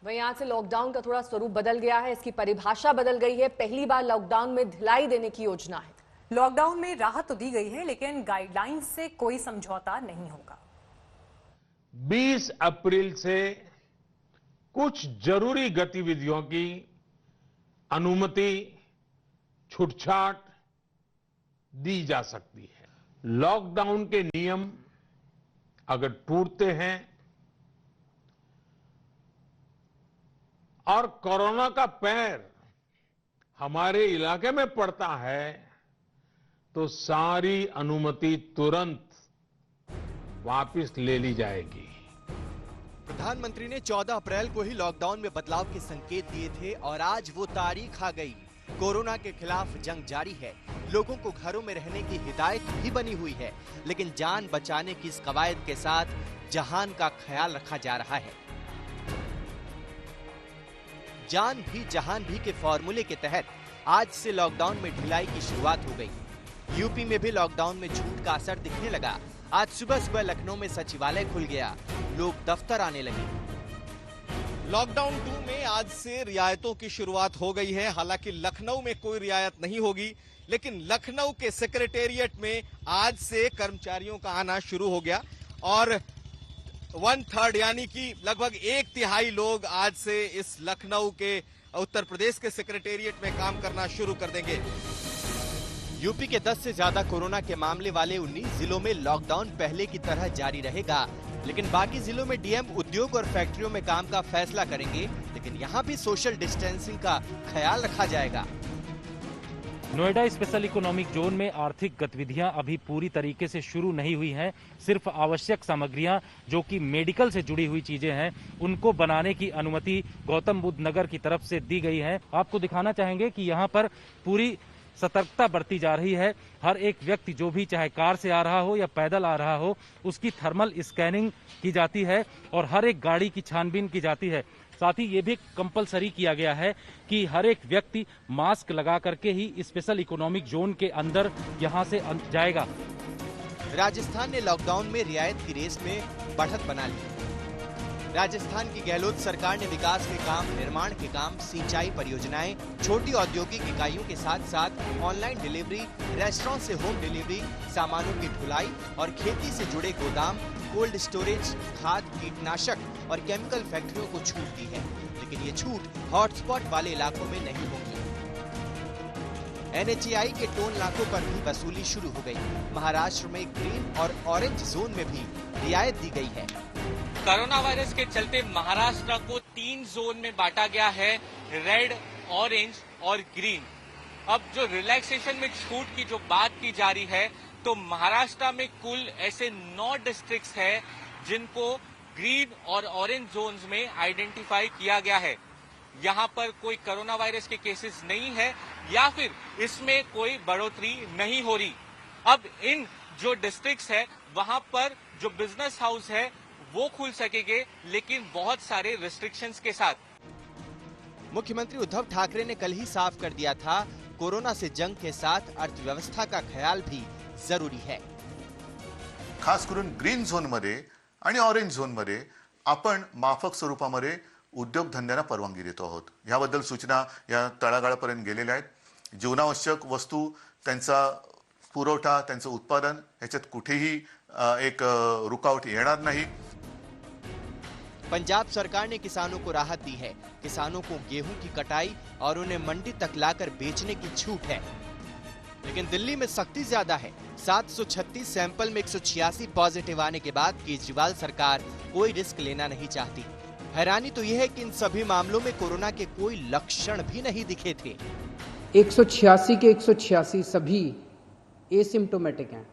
वहीं आज से लॉकडाउन का थोड़ा स्वरूप बदल गया है, इसकी परिभाषा बदल गई है। पहली बार लॉकडाउन में ढिलाई देने की योजना है। लॉकडाउन में राहत तो दी गई है, लेकिन गाइडलाइंस से कोई समझौता नहीं होगा। 20 अप्रैल से कुछ जरूरी गतिविधियों की अनुमति छूटछाट दी जा सकती है। लॉकडाउन के नियम अगर टूटते हैं और कोरोना का पैर हमारे इलाके में पड़ता है तो सारी अनुमति तुरंत वापस ले ली जाएगी। प्रधानमंत्री ने 14 अप्रैल को ही लॉकडाउन में बदलाव के संकेत दिए थे और आज वो तारीख आ गई। कोरोना के खिलाफ जंग जारी है, लोगों को घरों में रहने की हिदायत भी बनी हुई है, लेकिन जान बचाने की इस कवायद के साथ जहान का ख्याल रखा जा रहा है। जान भी जहान भी के फॉर्मूले के तहत आज से लॉकडाउन में ढिलाई की शुरुआत हो गई। यूपी में भी लॉकडाउन में छूट का असर दिखने लगा। आज सुबह सुबह लखनऊ में सचिवालय खुल गया, लोग दफ्तर आने लगे। लॉकडाउन 2 में आज से रियायतों की शुरुआत हो गई है। हालांकि लखनऊ में कोई रियायत नहीं होगी, लेकिन लखनऊ के सेक्रेटेरिएट में आज से कर्मचारियों का आना शुरू हो गया और 1/3 यानी कि लगभग 1/3 लोग आज से इस लखनऊ के उत्तर प्रदेश के सेक्रेटेरिएट में काम करना शुरू कर देंगे। यूपी के 10 से ज्यादा कोरोना के मामले वाले 19 जिलों में लॉकडाउन पहले की तरह जारी रहेगा, लेकिन बाकी जिलों में डीएम उद्योग और फैक्ट्रियों में काम का फैसला करेंगे, लेकिन यहाँ भी सोशल डिस्टेंसिंग का ख्याल रखा जाएगा। नोएडा स्पेशल इकोनॉमिक जोन में आर्थिक गतिविधियां अभी पूरी तरीके से शुरू नहीं हुई हैं। सिर्फ आवश्यक सामग्रियां जो कि मेडिकल से जुड़ी हुई चीजें हैं उनको बनाने की अनुमति गौतम बुद्ध नगर की तरफ से दी गई है। आपको दिखाना चाहेंगे कि यहाँ पर पूरी सतर्कता बरती जा रही है। हर एक व्यक्ति जो भी चाहे कार से आ रहा हो या पैदल आ रहा हो उसकी थर्मल स्कैनिंग की जाती है और हर एक गाड़ी की छानबीन की जाती है। साथ ही ये भी कंपलसरी किया गया है कि हर एक व्यक्ति मास्क लगा करके ही स्पेशल इकोनॉमिक जोन के अंदर यहां से जाएगा। राजस्थान ने लॉकडाउन में रियायत की रेस में बढ़त बना ली। राजस्थान की गहलोत सरकार ने विकास के काम, निर्माण के काम, सिंचाई परियोजनाएं, छोटी औद्योगिक इकाइयों के साथ साथ ऑनलाइन डिलीवरी, रेस्टोरेंट से होम डिलीवरी, सामानों की ढुलाई और खेती से जुड़े गोदाम, कोल्ड स्टोरेज, खाद, कीटनाशक और केमिकल फैक्ट्रियों को छूट दी है, लेकिन ये छूट हॉटस्पॉट वाले इलाकों में नहीं होगी। NHAI के टोल नाकों पर भी वसूली शुरू हो गई। महाराष्ट्र में ग्रीन और ऑरेंज जोन में भी रियायत दी गई है। कोरोना वायरस के चलते महाराष्ट्र को 3 जोन में बांटा गया है, रेड, ऑरेंज और ग्रीन। अब जो रिलैक्सेशन में छूट की जो बात की जा रही है, तो महाराष्ट्र में कुल ऐसे 9 डिस्ट्रिक्ट्स हैं जिनको ग्रीन और ऑरेंज जोन्स में आइडेंटिफाई किया गया है। यहाँ पर कोई कोरोना वायरस के केसेस नहीं है या फिर इसमें कोई बढ़ोतरी नहीं हो रही। अब इन जो डिस्ट्रिक्ट्स है वहां पर जो बिजनेस हाउस है वो खुल सकेंगे, लेकिन बहुत सारे रिस्ट्रिक्शंस के साथ। मुख्यमंत्री उद्धव ठाकरे ने कल ही साफ कर दिया था, कोरोना से जंग के साथ अर्थव्यवस्था का ख्याल भी जरूरी है। खास करून ग्रीन झोन मध्ये आणि ऑरेंज झोन मध्ये आपण माफक स्वरूपामध्ये उद्योगधंद्यांना परवानगी देतो आहोत। याबद्दल सूचना या तळागाळापर्यंत गेलेल्या आहेत। जीवनावश्यक वस्तू, त्यांचा पुरवठा, त्यांचं उत्पादन याच्यात कुठेही एक रुकावट येणार नाही। पंजाब सरकार ने किसानों को राहत दी है। किसानों को गेहूं की कटाई और उन्हें मंडी तक लाकर बेचने की छूट है, लेकिन दिल्ली में सख्ती ज्यादा है। 736 सैंपल में 186 पॉजिटिव आने के बाद केजरीवाल सरकार कोई रिस्क लेना नहीं चाहती। हैरानी तो यह है कि इन सभी मामलों में कोरोना के कोई लक्षण भी नहीं दिखे थे। 186 के 186 सभी एसिम्प्टोमेटिक हैं।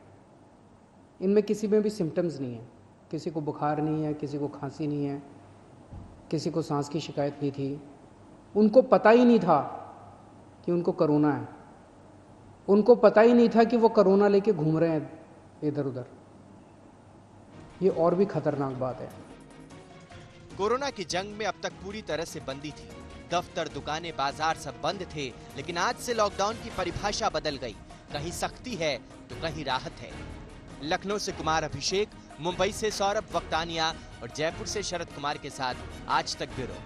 इनमें किसी में भी सिम्टम्स नहीं है। किसी को बुखार नहीं है, किसी को खांसी नहीं है, किसी को सांस की शिकायत नहीं थी। उनको पता ही नहीं था कि उनको कोरोना है। उनको पता ही नहीं था कि वो कोरोना लेके घूम रहे हैं इधर उधर। ये और भी खतरनाक बात है। कोरोना की जंग में अब तक पूरी तरह से बंदी थी। दफ्तर, दुकानें, बाजार सब बंद थे, लेकिन आज से लॉकडाउन की परिभाषा बदल गई। कहीं सख्ती है तो कहीं राहत है। लखनऊ से कुमार अभिषेक, मुंबई से सौरभ वक्तानिया और जयपुर से शरद कुमार के साथ आज तक ब्यूरो।